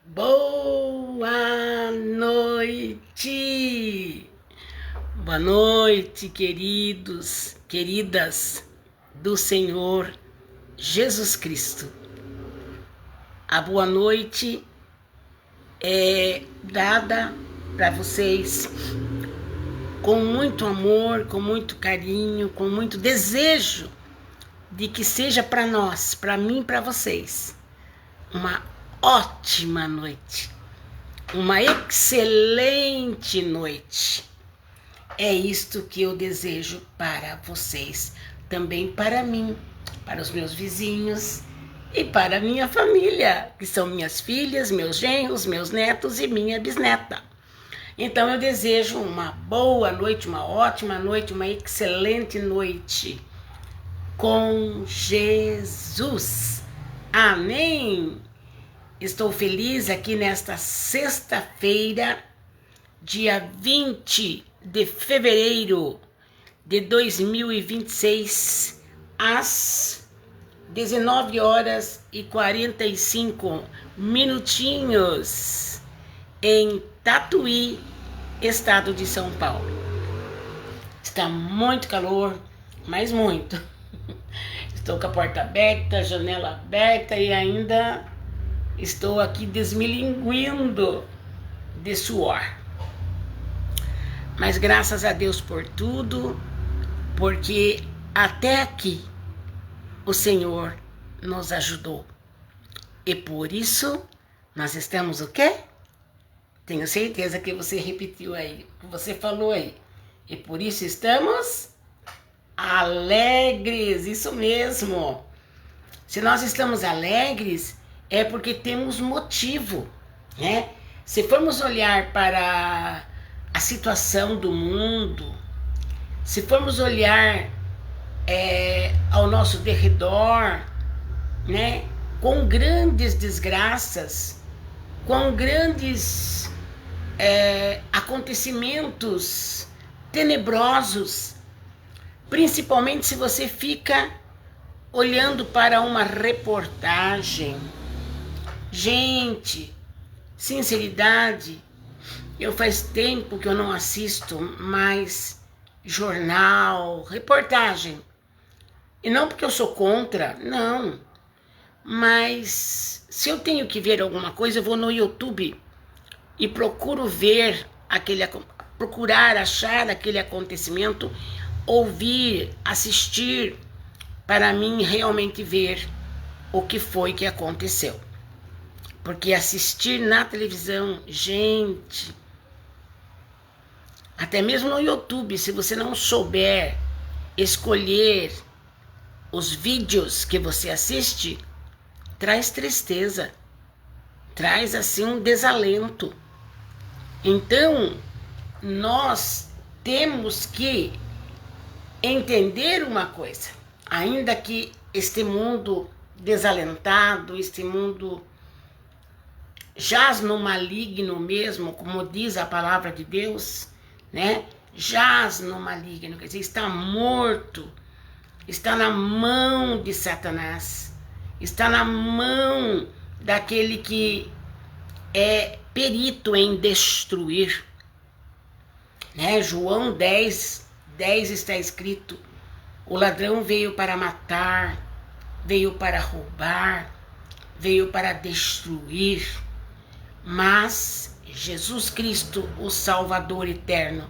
Boa noite! Boa noite, queridos, queridas do Senhor Jesus Cristo. A boa noite é dada para vocês com muito amor, com muito carinho, com muito desejo de que seja para nós, para mim e para vocês, uma ótima noite, uma excelente noite. É isto que eu desejo para vocês, também para mim, para os meus vizinhos e para a minha família, que são minhas filhas, meus genros, meus netos e minha bisneta. Então eu desejo uma boa noite, uma ótima noite, uma excelente noite com Jesus. Amém! Estou feliz aqui nesta sexta-feira, dia 20 de fevereiro de 2026, às 19 horas e 45 minutinhos, em Tatuí, estado de São Paulo. Está muito calor, mas muito. Estou com a porta aberta, a janela aberta e ainda estou aqui desmilinguindo de suor. Mas graças a Deus por tudo, porque até aqui o Senhor nos ajudou. E por isso nós estamos o quê? Tenho certeza que você repetiu aí, que você falou aí. E por isso estamos alegres, isso mesmo. Se nós estamos alegres, é porque temos motivo, né? Se formos olhar para a situação do mundo, se formos olhar ao nosso derredor, né? Com grandes desgraças, com grandes acontecimentos tenebrosos, principalmente se você fica olhando para uma reportagem. Gente, sinceridade, eu faz tempo que eu não assisto mais jornal, reportagem. E não porque eu sou contra, não. Mas se eu tenho que ver alguma coisa, eu vou no YouTube e procuro ver procurar achar aquele acontecimento, ouvir, assistir, para mim realmente ver o que foi que aconteceu. Porque assistir na televisão, gente, até mesmo no YouTube, se você não souber escolher os vídeos que você assiste, traz tristeza, traz assim um desalento. Então, nós temos que entender uma coisa, ainda que este mundo desalentado, este mundo jaz no maligno mesmo, como diz a palavra de Deus, né? Jaz no maligno, quer dizer, está morto, está na mão de Satanás, está na mão daquele que é perito em destruir, né? João 10 está escrito: o ladrão veio para matar, veio para roubar, veio para destruir. Mas Jesus Cristo, o Salvador eterno,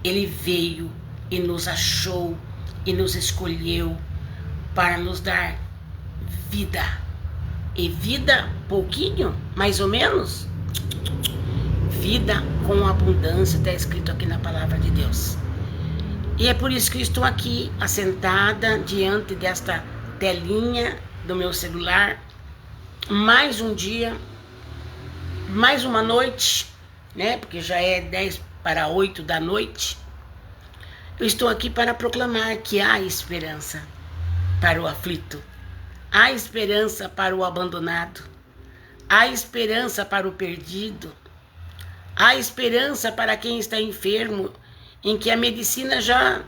ele veio e nos achou e nos escolheu para nos dar vida. E vida pouquinho, mais ou menos, vida com abundância, está escrito aqui na palavra de Deus. E é por isso que eu estou aqui, assentada diante desta telinha do meu celular, mais um dia, mais uma noite, né? Porque já é 7:50 da noite. Eu estou aqui para proclamar que há esperança para o aflito, há esperança para o abandonado, há esperança para o perdido, há esperança para quem está enfermo, em que a medicina já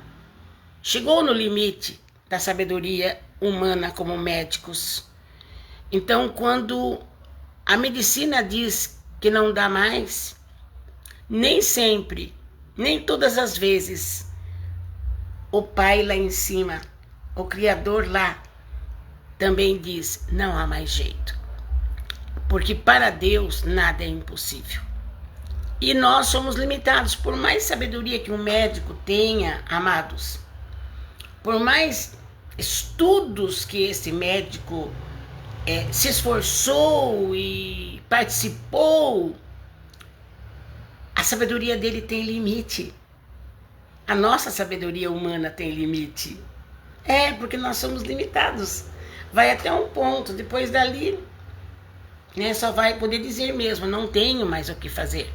chegou no limite da sabedoria humana como médicos. Então, quando A medicina diz que não dá mais. Nem sempre, nem todas as vezes, o Pai lá em cima, o Criador lá, também diz, não há mais jeito. Porque para Deus nada é impossível. E nós somos limitados, por mais sabedoria que um médico tenha, amados, por mais estudos que esse médico se esforçou e participou, a sabedoria dele tem limite. A nossa sabedoria humana tem limite. Porque nós somos limitados. Vai até um ponto, depois dali, só vai poder dizer mesmo, não tenho mais o que fazer.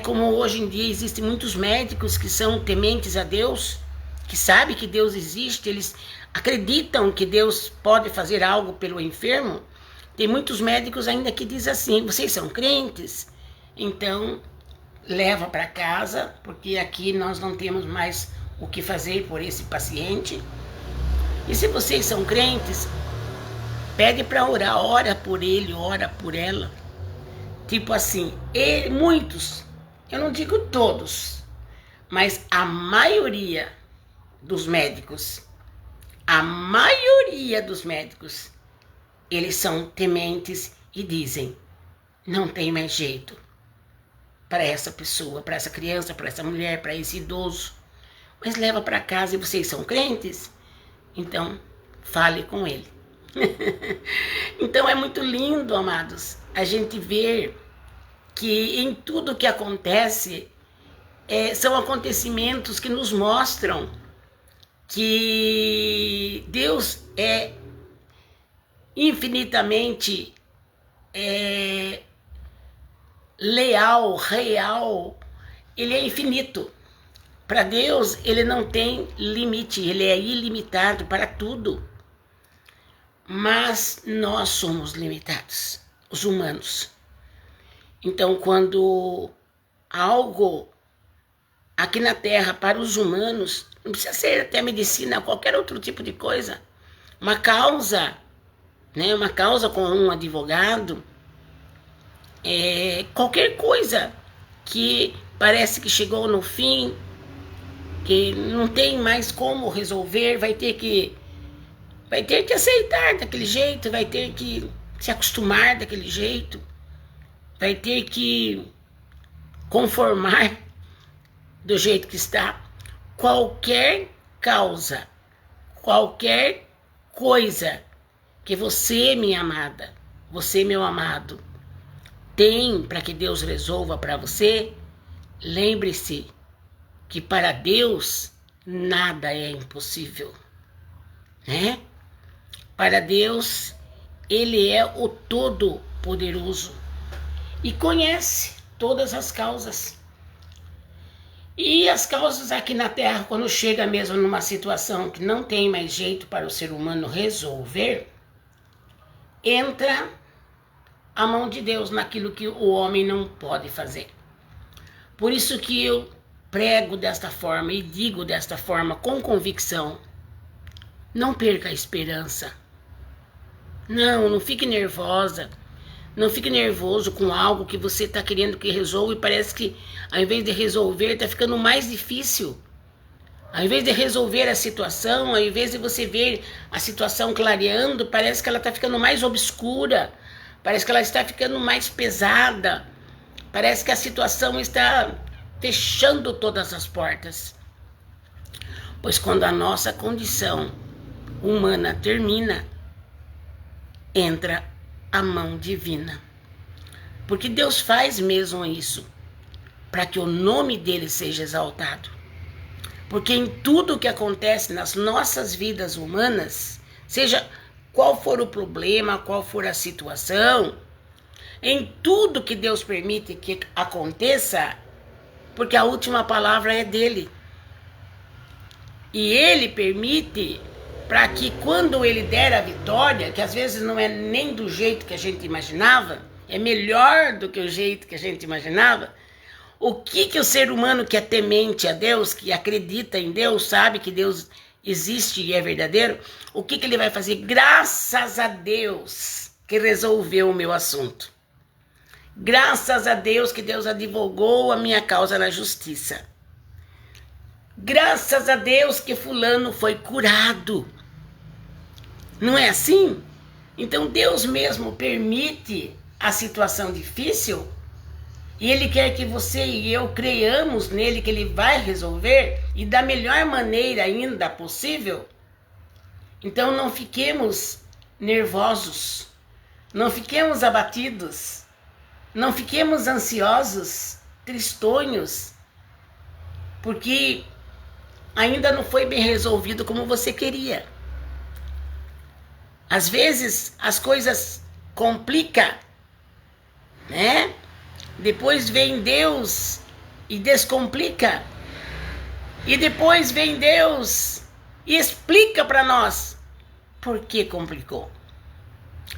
Como hoje em dia existem muitos médicos que são tementes a Deus, que sabem que Deus existe, eles acreditam que Deus pode fazer algo pelo enfermo. Tem muitos médicos ainda que dizem assim, vocês são crentes? Então, leva para casa, porque aqui nós não temos mais o que fazer por esse paciente. E se vocês são crentes, pede para orar, ora por ele, ora por ela. Tipo assim, muitos, eu não digo todos, mas a maioria dos médicos, eles são tementes e dizem, não tem mais jeito para essa pessoa, para essa criança, para essa mulher, para esse idoso. Mas leva para casa e vocês são crentes? Então, fale com ele. Então é muito lindo, amados, a gente ver que em tudo que acontece, são acontecimentos que nos mostram que Deus é infinitamente leal, real, ele é infinito. Para Deus, ele não tem limite, ele é ilimitado para tudo. Mas nós somos limitados, os humanos. Então, quando algo aqui na Terra para os humanos, não precisa ser até medicina, qualquer outro tipo de coisa, uma causa com um advogado, qualquer coisa que parece que chegou no fim, que não tem mais como resolver, vai ter que aceitar daquele jeito, vai ter que se acostumar daquele jeito, vai ter que conformar do jeito que está. Qualquer causa, qualquer coisa que você, minha amada, você, meu amado, tem para que Deus resolva para você, lembre-se que para Deus nada é impossível, Para Deus, Ele é o Todo-Poderoso e conhece todas as causas. E as causas aqui na Terra, quando chega mesmo numa situação que não tem mais jeito para o ser humano resolver, entra a mão de Deus naquilo que o homem não pode fazer. Por isso que eu prego desta forma e digo desta forma com convicção, não perca a esperança. Não fique nervosa, não fique nervoso com algo que você está querendo que resolva e parece que ao invés de resolver está ficando mais difícil. Ao invés de resolver a situação, ao invés de você ver a situação clareando, parece que ela está ficando mais obscura, parece que ela está ficando mais pesada, parece que a situação está fechando todas as portas. Pois quando a nossa condição humana termina, entra a mão divina. Porque Deus faz mesmo isso, para que o nome dele seja exaltado. Porque em tudo que acontece nas nossas vidas humanas, seja qual for o problema, qual for a situação, em tudo que Deus permite que aconteça, porque a última palavra é dele. E ele permite para que quando ele der a vitória, que às vezes não é nem do jeito que a gente imaginava, é melhor do que o jeito que a gente imaginava, o que o ser humano que é temente a Deus, que acredita em Deus, sabe que Deus existe e é verdadeiro, o que ele vai fazer? Graças a Deus que resolveu o meu assunto. Graças a Deus que Deus advogou a minha causa na justiça. Graças a Deus que fulano foi curado. Não é assim? Então Deus mesmo permite a situação difícil e Ele quer que você e eu creiamos nele que Ele vai resolver e da melhor maneira ainda possível. Então não fiquemos nervosos, não fiquemos abatidos, não fiquemos ansiosos, tristonhos, porque ainda não foi bem resolvido como você queria. Às vezes as coisas complicam, né? Depois vem Deus e descomplica. E depois vem Deus e explica para nós por que complicou.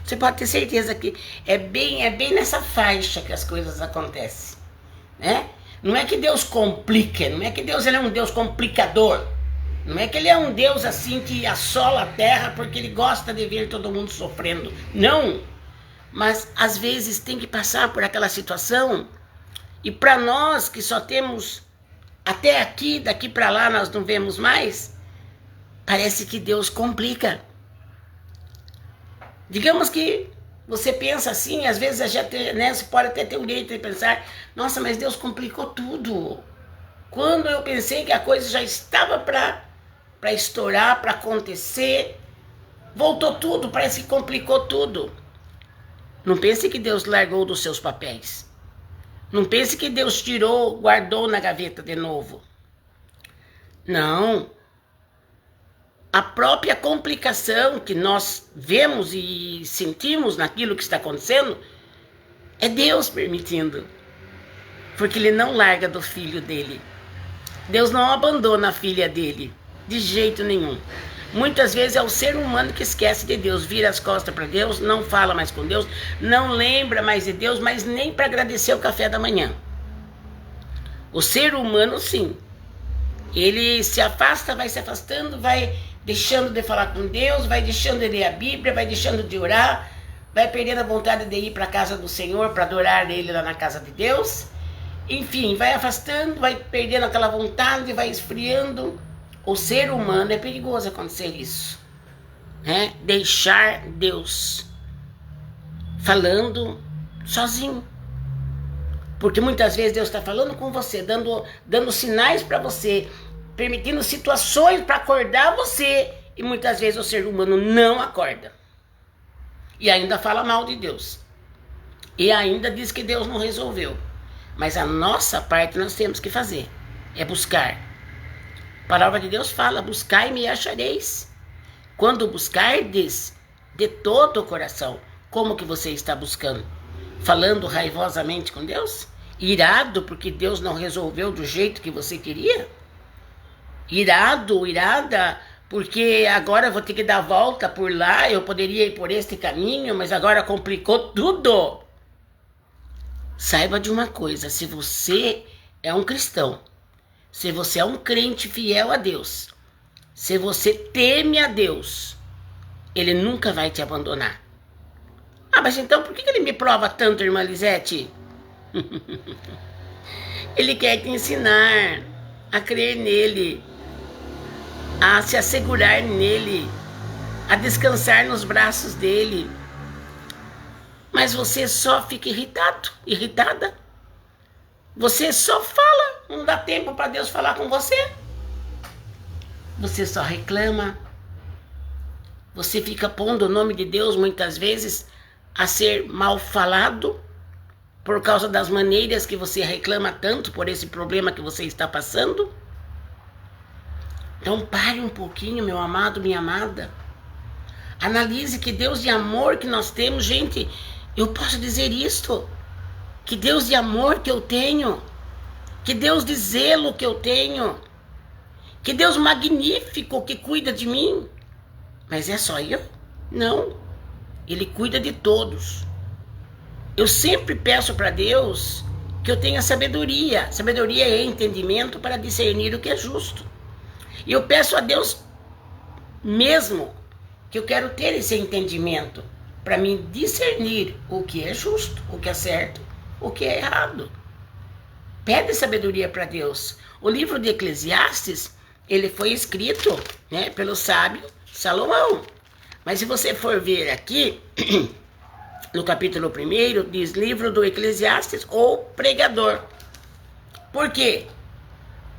Você pode ter certeza que é bem nessa faixa que as coisas acontecem, né? Não é que Deus complica, não é que Deus ele é um Deus complicador. Não é que Ele é um Deus assim que assola a terra porque Ele gosta de ver todo mundo sofrendo. Não. Mas às vezes tem que passar por aquela situação e para nós que só temos até aqui, daqui para lá nós não vemos mais, parece que Deus complica. Digamos que você pensa assim, às vezes a gente, né, você pode até ter um direito de pensar, nossa, mas Deus complicou tudo. Quando eu pensei que a coisa já estava para estourar, para acontecer, voltou tudo, parece que complicou tudo. Não pense que Deus largou dos seus papéis. Não pense que Deus tirou, guardou na gaveta de novo. Não. A própria complicação que nós vemos e sentimos naquilo que está acontecendo é Deus permitindo. Porque Ele não larga do filho dele. Deus não abandona a filha dele, de jeito nenhum. Muitas vezes é o ser humano que esquece de Deus, vira as costas para Deus, não fala mais com Deus, não lembra mais de Deus, mas nem para agradecer o café da manhã. O ser humano, sim. Ele se afasta, vai se afastando, vai deixando de falar com Deus, vai deixando de ler a Bíblia, vai deixando de orar, vai perdendo a vontade de ir para a casa do Senhor para adorar Ele lá na casa de Deus. Enfim, vai afastando, vai perdendo aquela vontade, vai esfriando. O ser humano é perigoso acontecer isso, né? Deixar Deus falando sozinho. Porque muitas vezes Deus está falando com você, dando sinais para você, permitindo situações para acordar você. E muitas vezes o ser humano não acorda. E ainda fala mal de Deus. E ainda diz que Deus não resolveu. Mas a nossa parte nós temos que fazer. É buscar. A palavra de Deus fala, buscai e me achareis. Quando buscardes de todo o coração, como que você está buscando? Falando raivosamente com Deus? Irado porque Deus não resolveu do jeito que você queria? Irado, irada, porque agora eu vou ter que dar a volta por lá, eu poderia ir por este caminho, mas agora complicou tudo. Saiba de uma coisa, se você é um cristão, se você é um crente fiel a Deus, se você teme a Deus, Ele nunca vai te abandonar. Ah, mas então por que Ele me prova tanto, irmã Lisete? Ele quer te ensinar a crer nele, a se assegurar nele, a descansar nos braços dele. Mas você só fica irritado, irritada. Você só fala, não dá tempo para Deus falar com você. Você só reclama. Você fica pondo o nome de Deus muitas vezes a ser mal falado por causa das maneiras que você reclama tanto por esse problema que você está passando. Então pare um pouquinho, meu amado, minha amada. Analise que Deus de amor que nós temos, gente, eu posso dizer isto, que Deus de amor que eu tenho, que Deus de zelo que eu tenho, que Deus magnífico que cuida de mim. Mas é só eu? Não, Ele cuida de todos. Eu sempre peço para Deus que eu tenha sabedoria. Sabedoria é entendimento para discernir o que é justo. E eu peço a Deus mesmo que eu quero ter esse entendimento. para mim discernir o que é justo, o que é certo, o que é errado. Pede sabedoria para Deus. O livro de Eclesiastes, ele foi escrito, né, pelo sábio Salomão. Mas se você for ver aqui, no capítulo 1, diz livro do Eclesiastes ou pregador. Por quê?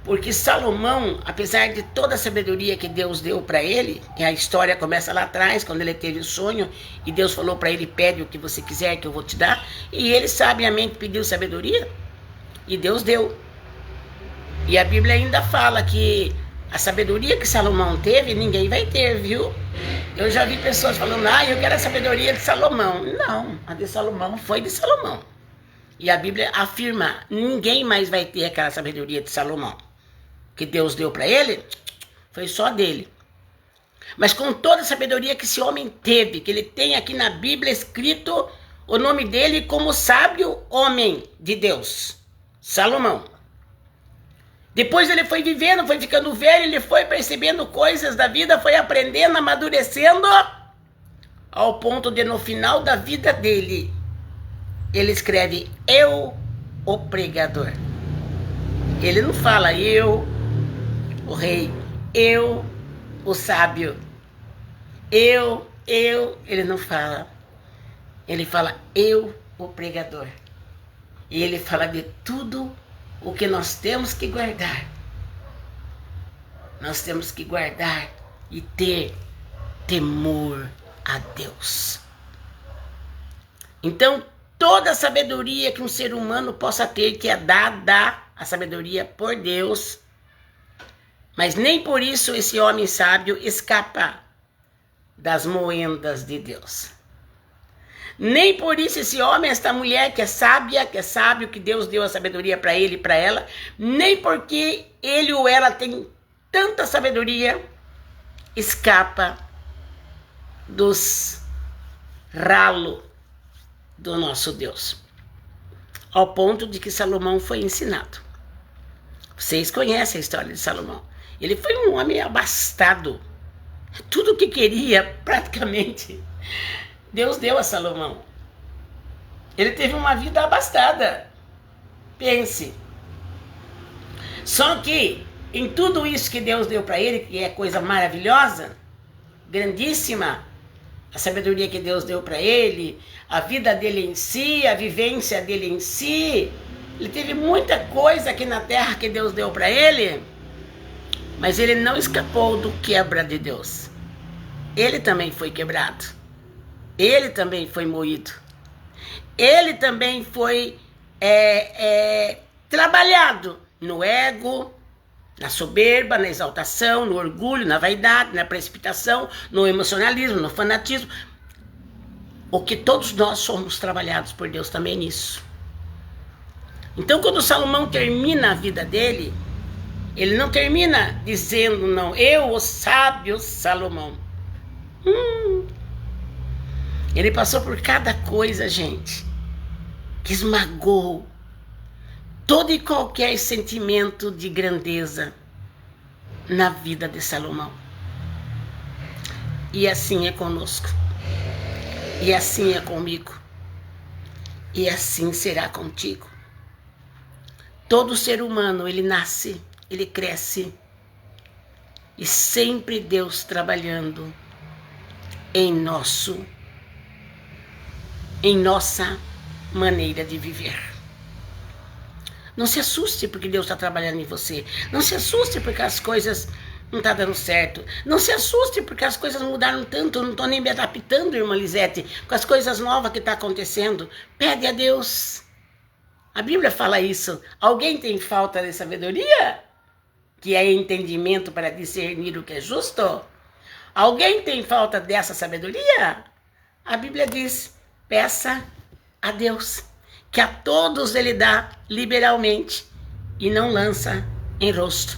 Porque Salomão, apesar de toda a sabedoria que Deus deu para ele, e a história começa lá atrás, quando ele teve o sonho, e Deus falou para ele, pede o que você quiser que eu vou te dar, e ele sabiamente pediu sabedoria, e Deus deu. E a Bíblia ainda fala que a sabedoria que Salomão teve, ninguém vai ter, viu? Eu já vi pessoas falando, eu quero a sabedoria de Salomão. Não, a de Salomão foi de Salomão. E a Bíblia afirma, ninguém mais vai ter aquela sabedoria de Salomão. Que Deus deu para ele, foi só dele. Mas com toda a sabedoria que esse homem teve, que ele tem aqui na Bíblia escrito o nome dele como sábio homem de Deus, Salomão. Depois ele foi vivendo, foi ficando velho, ele foi percebendo coisas da vida, foi aprendendo, amadurecendo, ao ponto de no final da vida dele, ele escreve, eu, o pregador. Ele não fala, eu, o rei, eu, o sábio, eu, ele não fala. Ele fala, eu, o pregador. E ele fala de tudo o que nós temos que guardar. Nós temos que guardar e ter temor a Deus. Então, toda a sabedoria que um ser humano possa ter, que é dada a sabedoria por Deus, mas nem por isso esse homem sábio escapa das moendas de Deus. Nem por isso esse homem, esta mulher que é sábia, que é sábio, que Deus deu a sabedoria para ele e para ela, nem porque ele ou ela tem tanta sabedoria, escapa dos ralos do nosso Deus. Ao ponto de que Salomão foi ensinado. Vocês conhecem a história de Salomão. Ele foi um homem abastado. Tudo o que queria, praticamente, Deus deu a Salomão. Ele teve uma vida abastada. Pense. Só que, em tudo isso que Deus deu para ele, que é coisa maravilhosa, grandíssima, a sabedoria que Deus deu para ele, a vida dele em si, a vivência dele em si, ele teve muita coisa aqui na terra que Deus deu para ele, mas ele não escapou do quebra de Deus. Ele também foi quebrado. Ele também foi moído. Ele também foi trabalhado no ego, na soberba, na exaltação, no orgulho, na vaidade, na precipitação, no emocionalismo, no fanatismo. O que todos nós somos trabalhados por Deus também nisso. Então, quando Salomão termina a vida dele, ele não termina dizendo, não, eu, o sábio Salomão. Ele passou por cada coisa, gente, que esmagou todo e qualquer sentimento de grandeza na vida de Salomão. E assim é conosco. E assim é comigo. E assim será contigo. Todo ser humano, ele nasce, ele cresce. E sempre Deus trabalhando em nossa maneira de viver. Não se assuste porque Deus está trabalhando em você. Não se assuste porque as coisas não estão dando certo. Não se assuste porque as coisas mudaram tanto. Eu não estou nem me adaptando, irmã Lisete, com as coisas novas que estão acontecendo. Pede a Deus. A Bíblia fala isso. Alguém tem falta de sabedoria? Que é entendimento para discernir o que é justo? Alguém tem falta dessa sabedoria? A Bíblia diz, peça a Deus, que a todos ele dá liberalmente e não lança em rosto.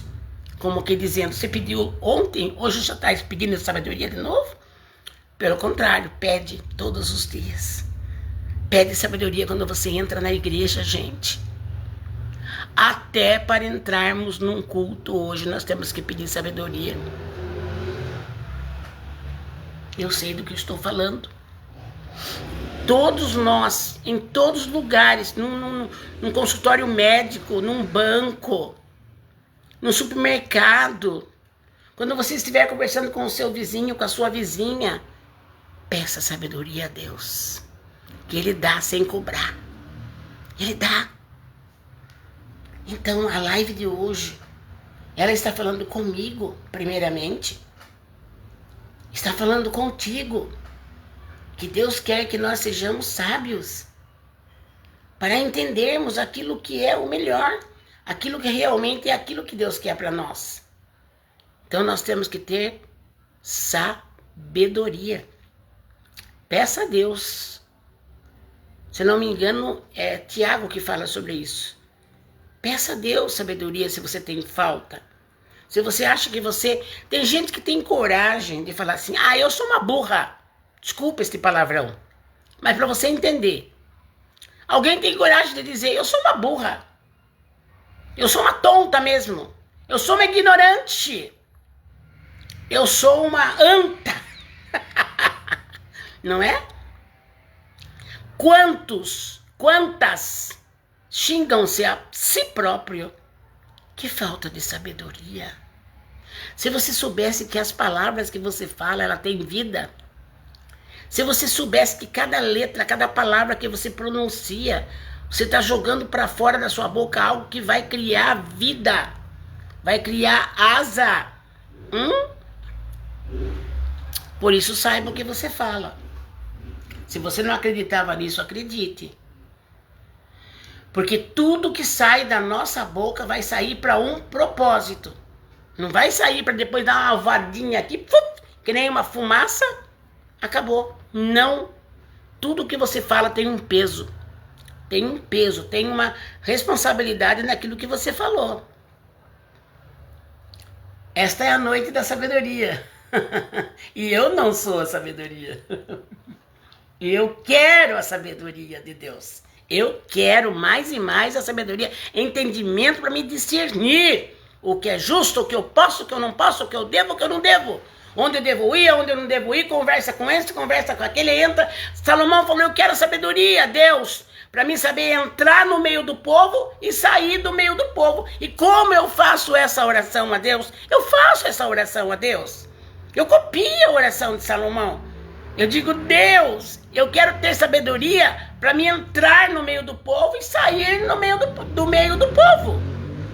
Como que dizendo, você pediu ontem, hoje já está pedindo sabedoria de novo? Pelo contrário, pede todos os dias. Pede sabedoria quando você entra na igreja, gente. Até para entrarmos num culto hoje, nós temos que pedir sabedoria. Eu sei do que estou falando. Todos nós, em todos os lugares, num consultório médico, num banco, no supermercado, quando você estiver conversando com o seu vizinho, com a sua vizinha, peça sabedoria a Deus, que Ele dá sem cobrar. Ele dá. Então, a live de hoje, ela está falando comigo, primeiramente. Está falando contigo. Que Deus quer que nós sejamos sábios para entendermos aquilo que é o melhor, aquilo que realmente é aquilo que Deus quer para nós. Então nós temos que ter sabedoria. Peça a Deus. Se não me engano, é Tiago que fala sobre isso. Peça a Deus sabedoria se você tem falta. Se você acha que você... Tem gente que tem coragem de falar assim, eu sou uma burra. Desculpa este palavrão, mas para você entender. Alguém tem coragem de dizer, eu sou uma burra. Eu sou uma tonta mesmo. Eu sou uma ignorante. Eu sou uma anta. Não é? Quantas xingam-se a si próprio? Que falta de sabedoria. Se você soubesse que as palavras que você fala, ela tem vida. Se você soubesse que cada letra, cada palavra que você pronuncia, você está jogando para fora da sua boca algo que vai criar vida, vai criar asa. Por isso, saiba o que você fala. Se você não acreditava nisso, acredite. Porque tudo que sai da nossa boca vai sair para um propósito. Não vai sair para depois dar uma vadinha aqui, que nem uma fumaça, acabou. Não. Tudo que você fala tem um peso. Tem um peso, tem uma responsabilidade naquilo que você falou. Esta é a noite da sabedoria. E eu não sou a sabedoria. Eu quero a sabedoria de Deus. Eu quero mais e mais a sabedoria, entendimento para me discernir o que é justo, o que eu posso, o que eu não posso, o que eu devo, o que eu não devo. Onde eu devo ir, onde eu não devo ir, conversa com esse, conversa com aquele, entra. Salomão falou, eu quero sabedoria, Deus, para mim saber entrar no meio do povo e sair do meio do povo. E como eu faço essa oração a Deus? Eu faço essa oração a Deus. Eu copio a oração de Salomão. Eu digo, Deus, eu quero ter sabedoria para me entrar no meio do povo e sair no meio do meio do povo.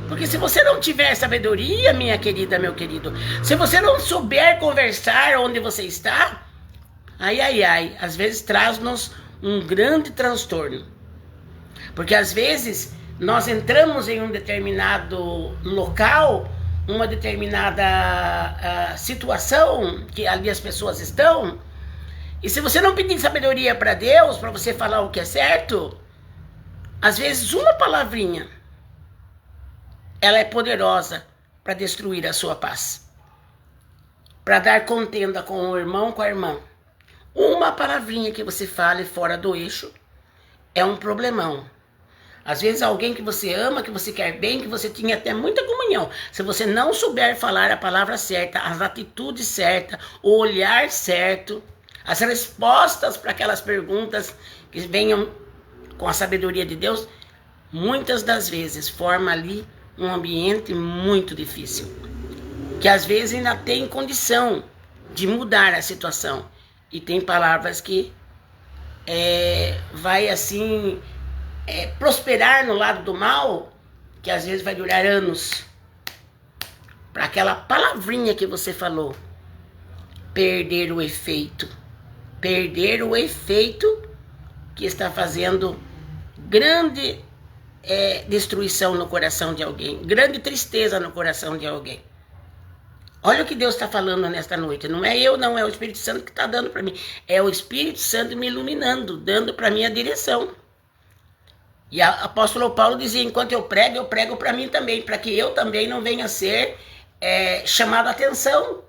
Porque se você não tiver sabedoria, minha querida, meu querido, se você não souber conversar onde você está, às vezes traz-nos um grande transtorno. Porque às vezes nós entramos em um determinado local, uma determinada situação que ali as pessoas estão, e se você não pedir sabedoria para Deus, para você falar o que é certo, às vezes uma palavrinha, ela é poderosa para destruir a sua paz. Para dar contenda com o irmão, com a irmã. Uma palavrinha que você fale fora do eixo é um problemão. Às vezes alguém que você ama, que você quer bem, que você tinha até muita comunhão. Se você não souber falar a palavra certa, as atitudes certas, o olhar certo, as respostas para aquelas perguntas que venham com a sabedoria de Deus, muitas das vezes forma ali um ambiente muito difícil, que às vezes ainda tem condição de mudar a situação, e tem palavras que vai assim prosperar no lado do mal, que às vezes vai durar anos, para aquela palavrinha que você falou perder o efeito que está fazendo grande destruição no coração de alguém, grande tristeza no coração de alguém. Olha o que Deus está falando nesta noite. Não é eu, não é o Espírito Santo que está dando para mim. É o Espírito Santo me iluminando, dando para mim a direção. E o apóstolo Paulo dizia, enquanto eu prego para mim também, para que eu também não venha a ser chamado a atenção,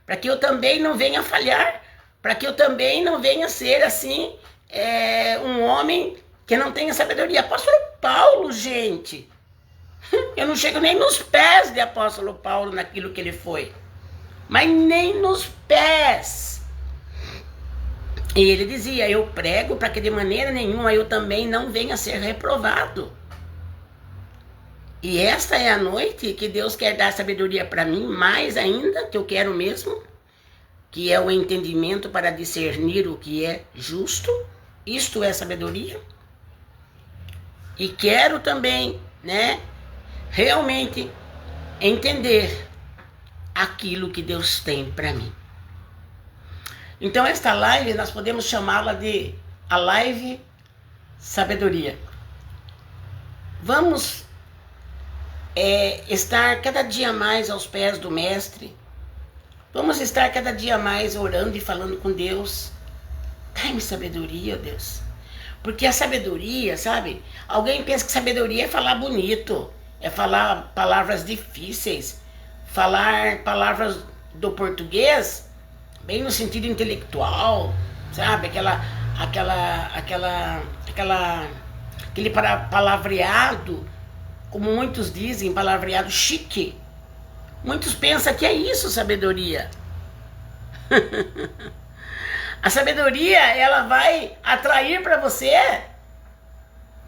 para que eu também não venha a falhar, para que eu também não venha a ser assim, um homem que não tenha sabedoria. Apóstolo Paulo, gente, eu não chego nem nos pés de apóstolo Paulo naquilo que ele foi, mas nem nos pés. E ele dizia: eu prego para que de maneira nenhuma eu também não venha a ser reprovado. E esta é a noite que Deus quer dar sabedoria para mim, mais ainda, que eu quero mesmo, que é o entendimento para discernir o que é justo. Isto é sabedoria. E quero também, realmente entender aquilo que Deus tem para mim. Então esta live nós podemos chamá-la de a live sabedoria. Vamos estar cada dia mais aos pés do Mestre. Vamos estar cada dia mais orando e falando com Deus. Dai-me sabedoria, ó Deus. Porque a sabedoria, sabe? Alguém pensa que sabedoria é falar bonito, é falar palavras difíceis, falar palavras do português, bem no sentido intelectual, sabe? Aquele palavreado, como muitos dizem, palavreado chique. Muitos pensam que é isso sabedoria. A sabedoria, ela vai atrair para você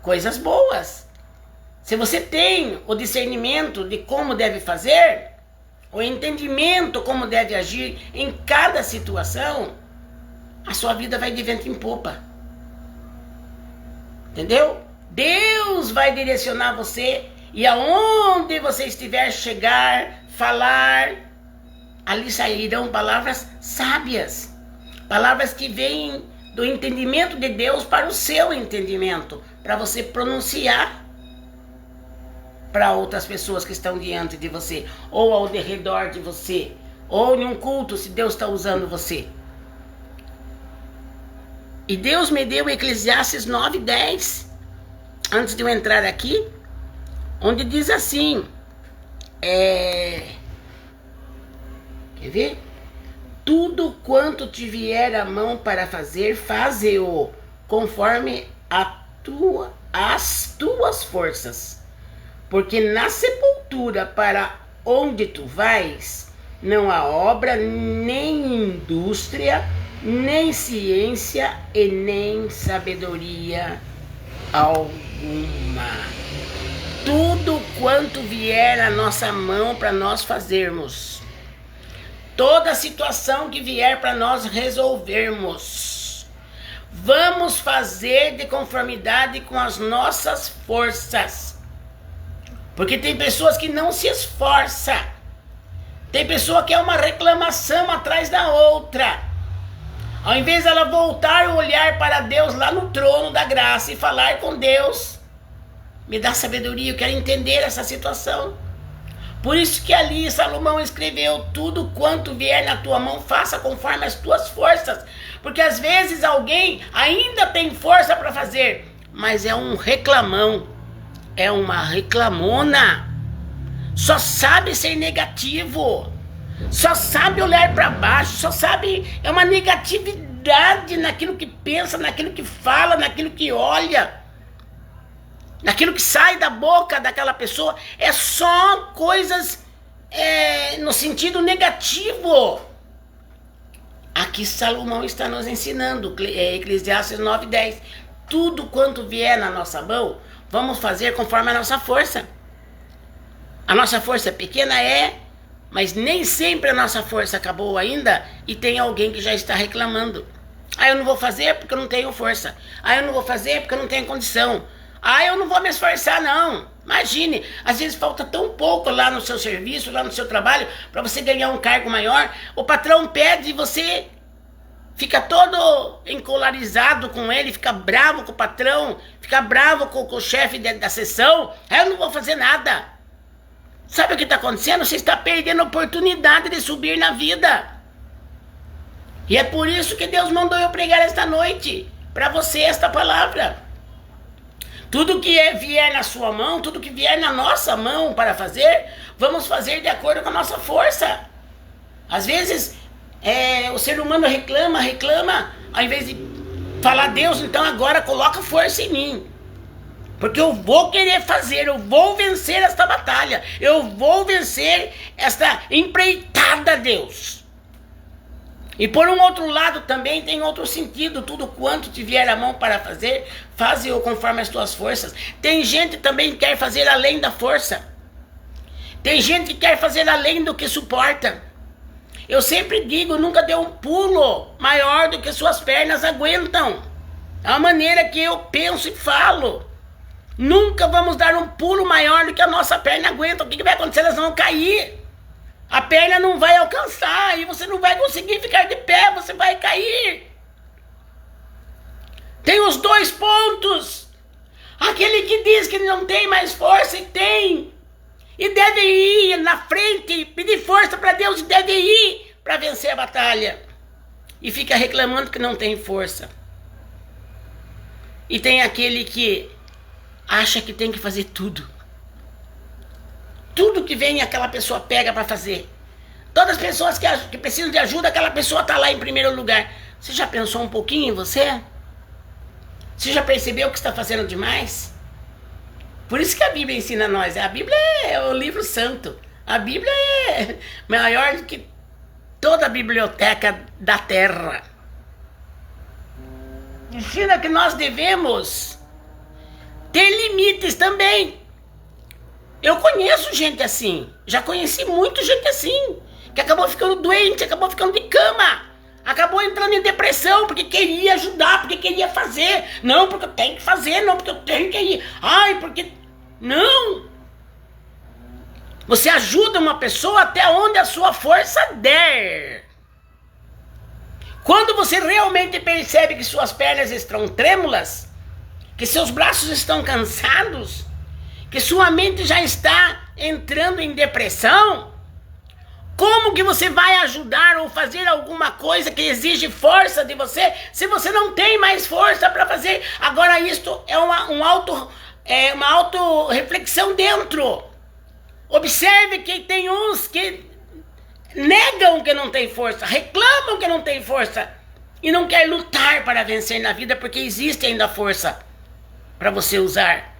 coisas boas. Se você tem o discernimento de como deve fazer, o entendimento como deve agir em cada situação, a sua vida vai de vento em popa. Entendeu? Deus vai direcionar você e aonde você estiver chegar, falar, ali sairão palavras sábias. Palavras que vêm do entendimento de Deus para o seu entendimento, para você pronunciar para outras pessoas que estão diante de você, ou ao redor de você, ou em um culto, se Deus está usando você. E Deus me deu Eclesiastes 9:10, antes de eu entrar aqui, onde diz assim, quer ver? Tudo quanto te vier a mão para fazer, faze-o conforme as tuas forças. Porque na sepultura para onde tu vais, não há obra, nem indústria, nem ciência e nem sabedoria alguma. Tudo quanto vier à nossa mão para nós fazermos, toda situação que vier para nós resolvermos, vamos fazer de conformidade com as nossas forças. Porque tem pessoas que não se esforçam. Tem pessoa que é uma reclamação atrás da outra. Ao invés dela voltar o olhar para Deus lá no trono da graça e falar com Deus, me dá sabedoria, eu quero entender essa situação. Por isso que ali Salomão escreveu: tudo quanto vier na tua mão, faça conforme as tuas forças. Porque às vezes alguém ainda tem força para fazer, mas é um reclamão, é uma reclamona, só sabe ser negativo, só sabe olhar para baixo, só sabe, é uma negatividade naquilo que pensa, naquilo que fala, naquilo que olha. Naquilo que sai da boca daquela pessoa, é só coisas no sentido negativo. Aqui Salomão está nos ensinando, Eclesiastes 9:10. Tudo quanto vier na nossa mão, vamos fazer conforme a nossa força. A nossa força é pequena, mas nem sempre a nossa força acabou ainda e tem alguém que já está reclamando. Eu não vou fazer porque eu não tenho força. Eu não vou fazer porque eu não tenho condição. Eu não vou me esforçar, não. Imagine, às vezes falta tão pouco lá no seu serviço, lá no seu trabalho, para você ganhar um cargo maior. O patrão pede e você fica todo encolarizado com ele, fica bravo com o patrão, fica bravo com o chefe da sessão. Eu não vou fazer nada. Sabe o que está acontecendo? Você está perdendo a oportunidade de subir na vida. E é por isso que Deus mandou eu pregar esta noite, para você, esta palavra. Tudo que vier na sua mão, tudo que vier na nossa mão para fazer, vamos fazer de acordo com a nossa força. Às vezes, o ser humano reclama, ao invés de falar: Deus, então agora coloca força em mim. Porque eu vou querer fazer, eu vou vencer esta batalha, eu vou vencer esta empreitada, Deus. E por um outro lado também tem outro sentido. Tudo quanto te vier a mão para fazer, faze-o conforme as tuas forças. Tem gente também que quer fazer além da força. Tem gente que quer fazer além do que suporta. Eu sempre digo, nunca dê um pulo maior do que suas pernas aguentam. É a maneira que eu penso e falo. Nunca vamos dar um pulo maior do que a nossa perna aguenta. O que vai acontecer? Elas vão cair. A perna não vai alcançar e você não vai conseguir ficar de pé, você vai cair. Tem os dois pontos. Aquele que diz que não tem mais força e tem. E deve ir na frente, pedir força para Deus e deve ir para vencer a batalha. E fica reclamando que não tem força. E tem aquele que acha que tem que fazer tudo. Tudo que vem aquela pessoa pega para fazer. Todas as pessoas que precisam de ajuda, aquela pessoa está lá em primeiro lugar. Você já pensou um pouquinho em você? Você já percebeu que está fazendo demais? Por isso que a Bíblia ensina a nós. A Bíblia é o livro santo. A Bíblia é maior do que toda a biblioteca da terra. Ensina que nós devemos ter limites também. Eu conheço gente assim. Já conheci muita gente assim. Que acabou ficando doente, acabou ficando de cama. Acabou entrando em depressão porque queria ajudar, porque queria fazer. Não, porque eu tenho que fazer, não, porque eu tenho que ir. Ai, porque... Não! Você ajuda uma pessoa até onde a sua força der. Quando você realmente percebe que suas pernas estão trêmulas, que seus braços estão cansados, que sua mente já está entrando em depressão, como que você vai ajudar ou fazer alguma coisa que exige força de você, se você não tem mais força para fazer? Agora isto é uma auto-reflexão dentro. Observe que tem uns que negam que não tem força, reclamam que não tem força e não quer lutar para vencer na vida porque existe ainda força para você usar.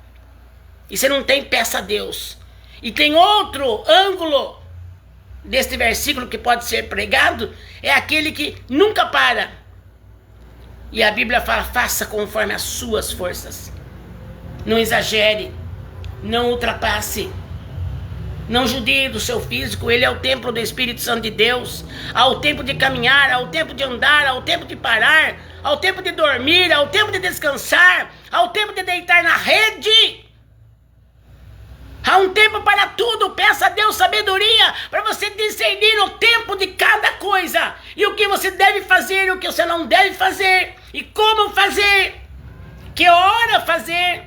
E você não tem, peça a Deus. E tem outro ângulo deste versículo que pode ser pregado, é aquele que nunca para. E a Bíblia fala, faça conforme as suas forças. Não exagere, não ultrapasse. Não judie do seu físico, ele é o templo do Espírito Santo de Deus. Há o tempo de caminhar, há o tempo de andar, há o tempo de parar, há o tempo de dormir, há o tempo de descansar, há o tempo de deitar na rede. Há um tempo para tudo. Peça a Deus sabedoria para você discernir o tempo de cada coisa. E o que você deve fazer e o que você não deve fazer. E como fazer. Que hora fazer.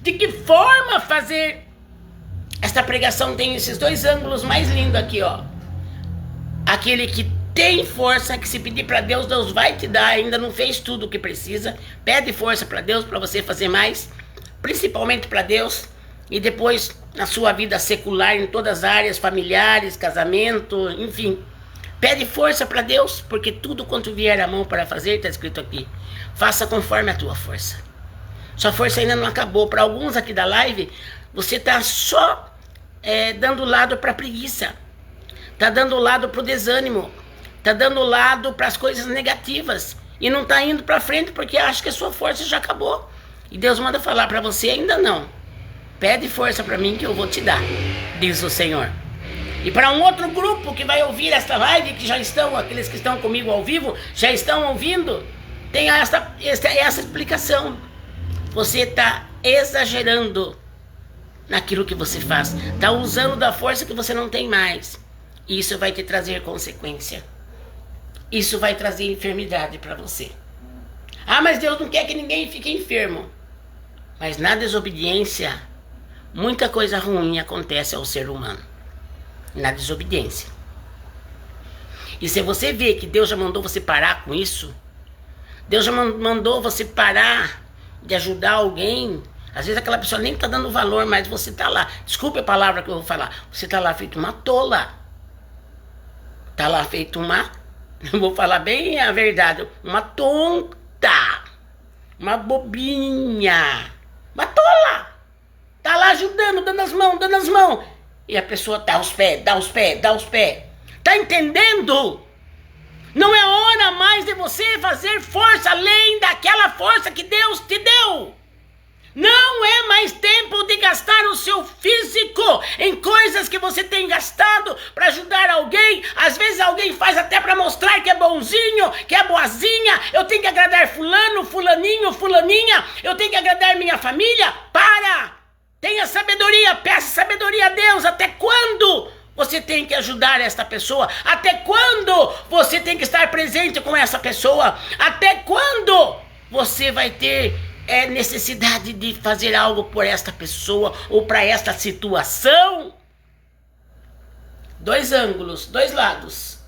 De que forma fazer. Esta pregação tem esses dois ângulos mais lindos aqui, ó. Aquele que tem força, que se pedir para Deus, Deus vai te dar. Ainda não fez tudo o que precisa. Pede força para Deus, para você fazer mais. Principalmente para Deus. E depois, na sua vida secular, em todas as áreas, familiares, casamento, enfim. Pede força para Deus, porque tudo quanto vier à mão para fazer, está escrito aqui. Faça conforme a tua força. Sua força ainda não acabou. Para alguns aqui da live, você está só dando lado para a preguiça. Está dando lado para o desânimo. Está dando lado para as coisas negativas. E não está indo para frente porque acha que a sua força já acabou. E Deus manda falar para você, ainda não. Pede força para mim que eu vou te dar, diz o Senhor. E para um outro grupo que vai ouvir esta live, que já estão, aqueles que estão comigo ao vivo, já estão ouvindo, tem essa explicação. Você está exagerando naquilo que você faz. Está usando da força que você não tem mais. E isso vai te trazer consequência. Isso vai trazer enfermidade para você. Ah, mas Deus não quer que ninguém fique enfermo. Mas na desobediência, muita coisa ruim acontece ao ser humano. Na desobediência. E se você vê que Deus já mandou você parar com isso, Deus já mandou você parar de ajudar alguém, às vezes aquela pessoa nem está dando valor, mas você está lá, desculpe a palavra que eu vou falar, você está lá feito uma tola. Está lá feito uma, eu vou falar bem a verdade, uma tonta, uma bobinha, uma tola. Tá lá ajudando, dando as mãos. E a pessoa dá os pés. Tá entendendo? Não é hora mais de você fazer força além daquela força que Deus te deu. Não é mais tempo de gastar o seu físico em coisas que você tem gastado para ajudar alguém. Às vezes alguém faz até para mostrar que é bonzinho, que é boazinha. Eu tenho que agradar fulano, fulaninho, fulaninha. Eu tenho que agradar minha família. Para! Tenha sabedoria, peça sabedoria a Deus. Até quando você tem que ajudar esta pessoa? Até quando você tem que estar presente com essa pessoa? Até quando você vai ter necessidade de fazer algo por esta pessoa ou para esta situação? Dois ângulos, dois lados.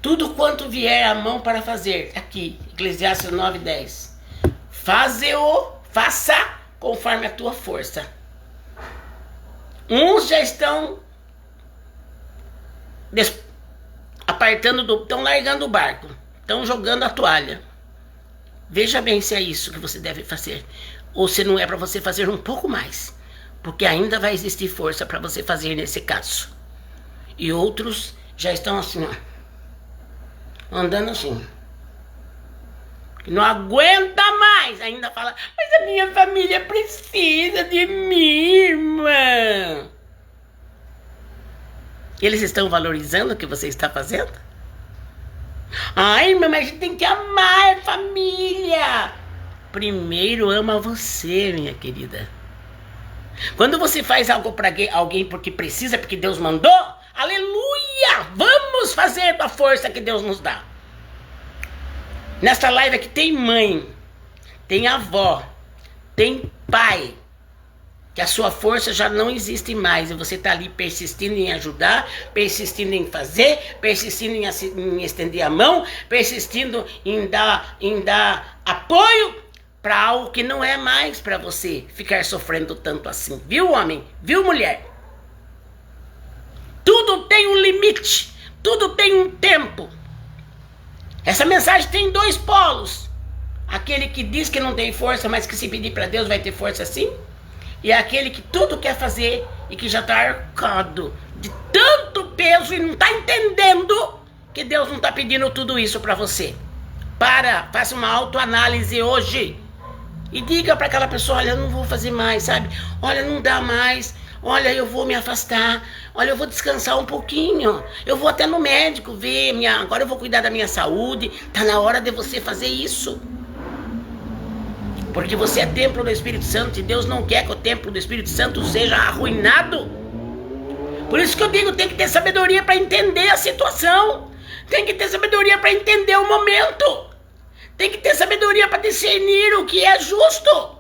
Tudo quanto vier à mão para fazer, aqui, Eclesiastes 9:10. Faça conforme a tua força. Uns já estão estão largando o barco, estão jogando a toalha. Veja bem se é isso que você deve fazer, ou se não é para você fazer um pouco mais, porque ainda vai existir força para você fazer nesse caso. E outros já estão assim, ó, andando assim, não aguenta mais, ainda fala, mas a minha família precisa de mim, irmã. Eles estão valorizando o que você está fazendo? Ai, irmã, mas a gente tem que amar a família. Primeiro ama você, minha querida. Quando você faz algo para alguém porque precisa, porque Deus mandou, aleluia! Vamos fazer com a força que Deus nos dá. Nesta live aqui tem mãe, tem avó, tem pai, que a sua força já não existe mais e você está ali persistindo em ajudar, persistindo em fazer, persistindo em estender a mão, persistindo em dar apoio para algo que não é mais para você ficar sofrendo tanto assim. Viu, homem? Viu, mulher? Tudo tem um limite, tudo tem um tempo. Essa mensagem tem dois polos. Aquele que diz que não tem força, mas que se pedir para Deus vai ter força sim. E aquele que tudo quer fazer e que já está arcado de tanto peso e não está entendendo que Deus não está pedindo tudo isso para você. Faça uma autoanálise hoje. E diga para aquela pessoa, olha, eu não vou fazer mais, sabe? Olha, não dá mais. Olha, eu vou me afastar. Olha, eu vou descansar um pouquinho. Eu vou até no médico ver. Agora eu vou cuidar da minha saúde. Tá na hora de você fazer isso. Porque você é templo do Espírito Santo e Deus não quer que o templo do Espírito Santo seja arruinado. Por isso que eu digo, tem que ter sabedoria para entender a situação. Tem que ter sabedoria para entender o momento. Tem que ter sabedoria para discernir o que é justo.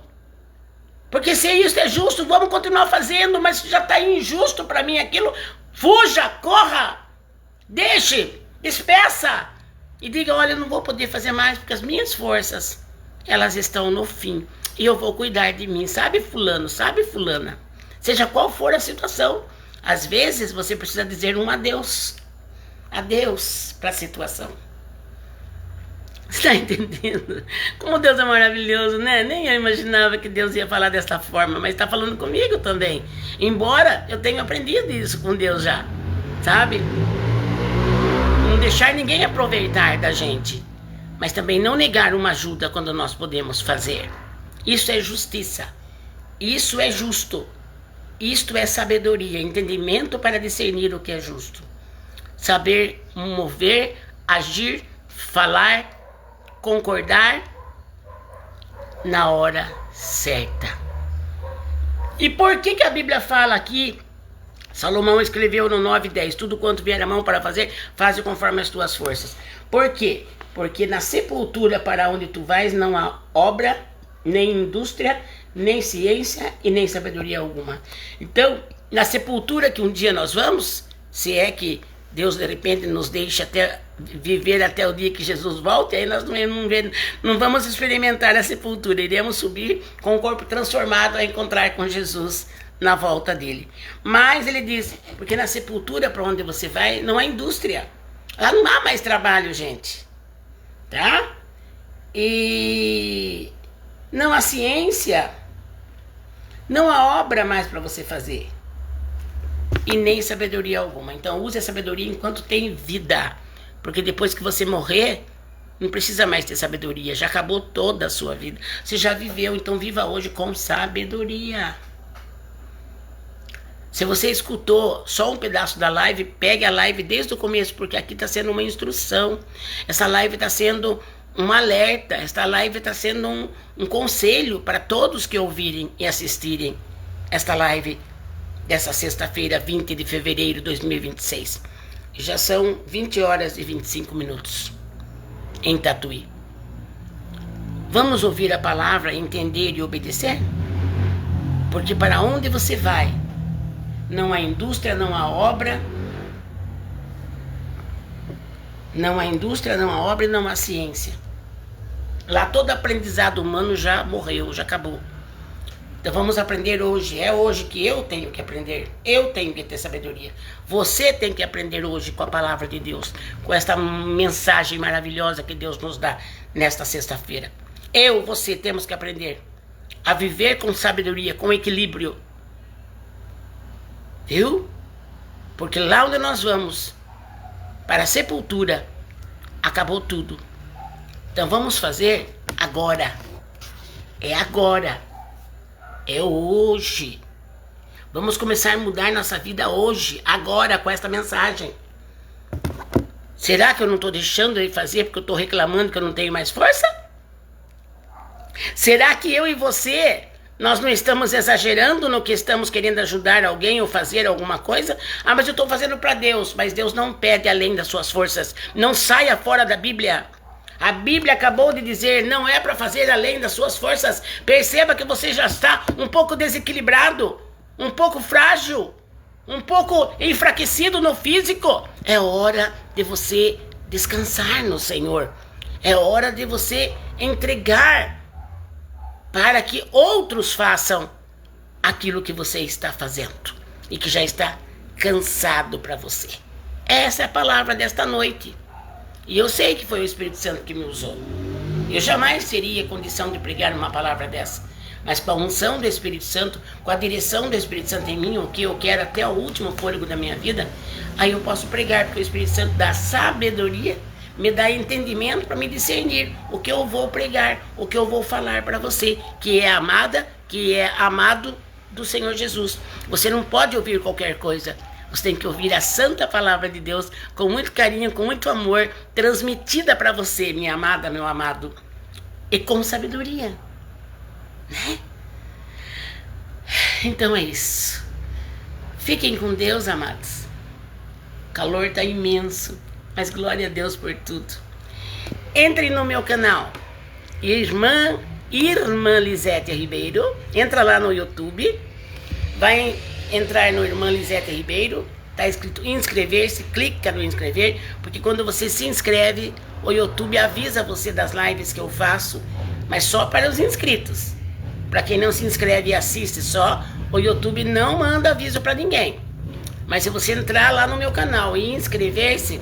Porque se isso é justo, vamos continuar fazendo, mas se já está injusto para mim aquilo, fuja, corra, deixe, despeça e diga, olha, eu não vou poder fazer mais porque as minhas forças, elas estão no fim e eu vou cuidar de mim, sabe fulano, sabe fulana, seja qual for a situação, às vezes você precisa dizer um adeus para a situação. Você está entendendo? Como Deus é maravilhoso, né? Nem eu imaginava que Deus ia falar dessa forma, mas está falando comigo também. Embora eu tenha aprendido isso com Deus já, sabe? Não deixar ninguém aproveitar da gente, mas também não negar uma ajuda quando nós podemos fazer. Isso é justiça. Isso é justo. Isto é sabedoria, entendimento para discernir o que é justo. Saber mover, agir, falar, concordar na hora certa. E por que a Bíblia fala aqui, Salomão escreveu no 9:10, tudo quanto vier a mão para fazer, faze conforme as tuas forças. Por quê? Porque na sepultura para onde tu vais não há obra, nem indústria, nem ciência e nem sabedoria alguma. Então, na sepultura que um dia nós vamos, se é que Deus de repente nos deixa até viver até o dia que Jesus volte, aí nós não vamos experimentar a sepultura, iremos subir com o corpo transformado a encontrar com Jesus na volta dele. Mas ele diz, porque na sepultura para onde você vai não há indústria, lá não há mais trabalho, gente, tá? E não há ciência, não há obra mais para você fazer. E nem sabedoria alguma. Então use a sabedoria enquanto tem vida. Porque depois que você morrer, não precisa mais ter sabedoria. Já acabou toda a sua vida. Você já viveu, então viva hoje com sabedoria. Se você escutou só um pedaço da live, pegue a live desde o começo, porque aqui está sendo uma instrução. Essa live está sendo um alerta. Esta live está sendo um conselho para todos que ouvirem e assistirem esta live dessa sexta-feira, 20 de fevereiro de 2026. Já são 20 horas e 25 minutos em Tatuí. Vamos ouvir a palavra, entender e obedecer? Porque para onde você vai, não há indústria, não há obra, não há indústria, não há obra e não há ciência. Lá todo aprendizado humano já morreu, já acabou. Então vamos aprender hoje. É hoje que eu tenho que aprender. Eu tenho que ter sabedoria. Você tem que aprender hoje com a palavra de Deus, com esta mensagem maravilhosa que Deus nos dá nesta sexta-feira. Você temos que aprender a viver com sabedoria, com equilíbrio. Viu? Porque lá onde nós vamos, para a sepultura, acabou tudo. Então vamos fazer agora. É agora. É hoje. Vamos começar a mudar nossa vida hoje, agora, com esta mensagem. Será que eu não estou deixando ele fazer porque eu estou reclamando que eu não tenho mais força? Será que eu e você, nós não estamos exagerando no que estamos querendo ajudar alguém ou fazer alguma coisa? Ah, mas eu estou fazendo para Deus. Mas Deus não pede além das suas forças. Não saia fora da Bíblia. A Bíblia acabou de dizer, não é para fazer além das suas forças. Perceba que você já está um pouco desequilibrado, um pouco frágil, um pouco enfraquecido no físico. É hora de você descansar no Senhor. É hora de você entregar para que outros façam aquilo que você está fazendo e que já está cansado para você. Essa é a palavra desta noite. E eu sei que foi o Espírito Santo que me usou. Eu jamais teria condição de pregar uma palavra dessa. Mas com a unção do Espírito Santo, com a direção do Espírito Santo em mim, o que eu quero até o último fôlego da minha vida, aí eu posso pregar, porque o Espírito Santo dá sabedoria, me dá entendimento para me discernir o que eu vou pregar, o que eu vou falar para você, que é amada, que é amado do Senhor Jesus. Você não pode ouvir qualquer coisa. Você tem que ouvir a santa palavra de Deus com muito carinho, com muito amor, transmitida para você, minha amada, meu amado, e com sabedoria, né? Então é isso. Fiquem com Deus, amados. O calor está imenso, mas glória a Deus por tudo. Entrem no meu canal, Irmã Lisete Ribeiro. Entra lá no YouTube, vai entrar no Irmã Lisete Ribeiro, tá escrito inscrever-se, clica no inscrever, porque quando você se inscreve, o YouTube avisa você das lives que eu faço, mas só para os inscritos. Para quem não se inscreve e assiste só, o YouTube não manda aviso para ninguém. Mas se você entrar lá no meu canal e inscrever-se,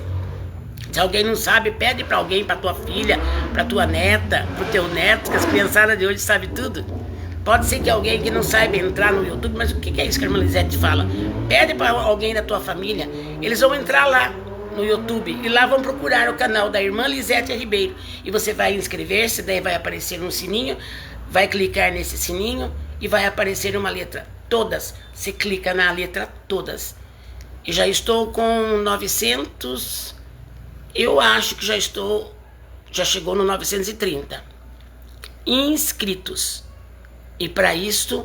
se alguém não sabe, pede para alguém, para tua filha, para tua neta, para o teu neto, que as criançadas de hoje sabem tudo. Pode ser que alguém que não saiba entrar no YouTube, mas o que é isso que a irmã Lisete fala? Pede para alguém da tua família, eles vão entrar lá no YouTube e lá vão procurar o canal da Irmã Lisete Ribeiro. E você vai inscrever-se, daí vai aparecer um sininho, vai clicar nesse sininho e vai aparecer uma letra, todas. Você clica na letra todas. E já estou com 900, eu acho que já chegou no 930 inscritos. E para isto,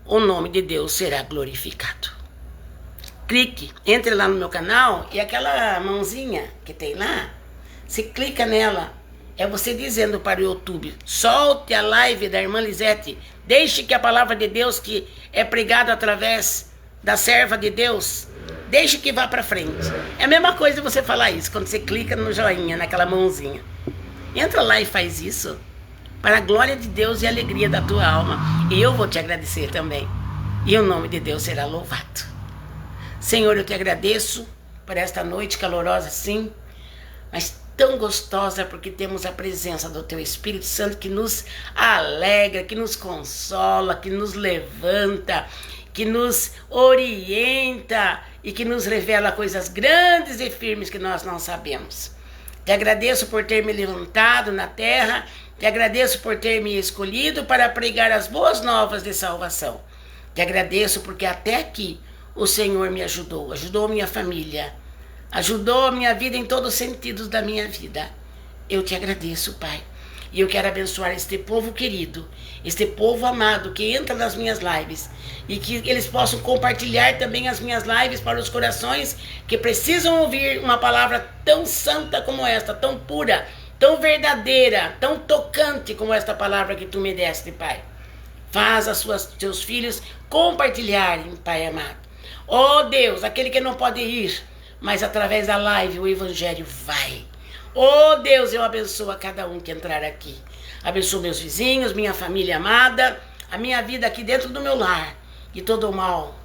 o nome de Deus será glorificado. Clique, entre lá no meu canal e aquela mãozinha que tem lá, você clica nela. É você dizendo para o YouTube, solte a live da Irmã Lisete, deixe que a palavra de Deus que é pregada através da serva de Deus, deixe que vá para frente. É a mesma coisa você falar isso, quando você clica no joinha, naquela mãozinha. Entra lá e faz isso. Para a glória de Deus e a alegria da tua alma. E eu vou te agradecer também. E o nome de Deus será louvado. Senhor, eu te agradeço por esta noite calorosa, sim, mas tão gostosa, porque temos a presença do teu Espírito Santo que nos alegra, que nos consola, que nos levanta, que nos orienta e que nos revela coisas grandes e firmes que nós não sabemos. Te agradeço por ter me levantado na terra. Te agradeço por ter me escolhido para pregar as boas novas de salvação. Te agradeço porque até aqui o Senhor me ajudou, ajudou minha família, ajudou a minha vida em todos os sentidos da minha vida. Eu te agradeço, Pai. E eu quero abençoar este povo querido, este povo amado que entra nas minhas lives e que eles possam compartilhar também as minhas lives para os corações que precisam ouvir uma palavra tão santa como esta, tão pura, tão verdadeira, tão tocante como esta palavra que tu me deste, Pai. Faz teus filhos compartilharem, Pai amado. Oh Deus, aquele que não pode ir, mas através da live o evangelho vai. Oh Deus, eu abençoo a cada um que entrar aqui. Abençoo meus vizinhos, minha família amada, a minha vida aqui dentro do meu lar. E todo o mal,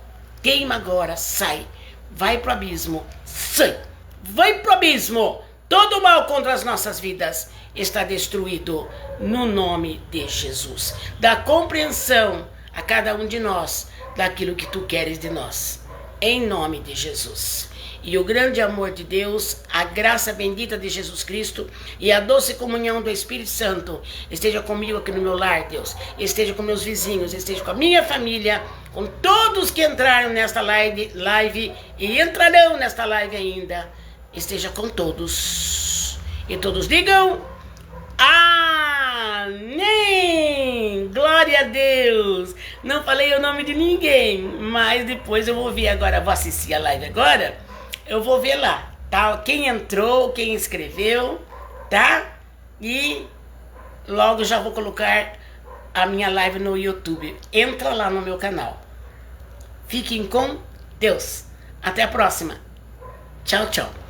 queima agora, sai. Vai pro abismo, sai. Vai pro abismo. Todo o mal contra as nossas vidas está destruído no nome de Jesus. Dá compreensão a cada um de nós daquilo que tu queres de nós. Em nome de Jesus. E o grande amor de Deus, a graça bendita de Jesus Cristo e a doce comunhão do Espírito Santo esteja comigo aqui no meu lar, Deus. Esteja com meus vizinhos, esteja com a minha família, com todos que entraram nesta live e entrarão nesta live ainda. Esteja com todos. E todos digam amém. Glória a Deus. Não falei o nome de ninguém, mas depois eu vou ver agora, vou assistir a live agora. Eu vou ver lá, tá? Quem entrou, quem escreveu, tá? E logo já vou colocar a minha live no YouTube. Entra lá no meu canal. Fiquem com Deus. Até a próxima. Tchau, tchau.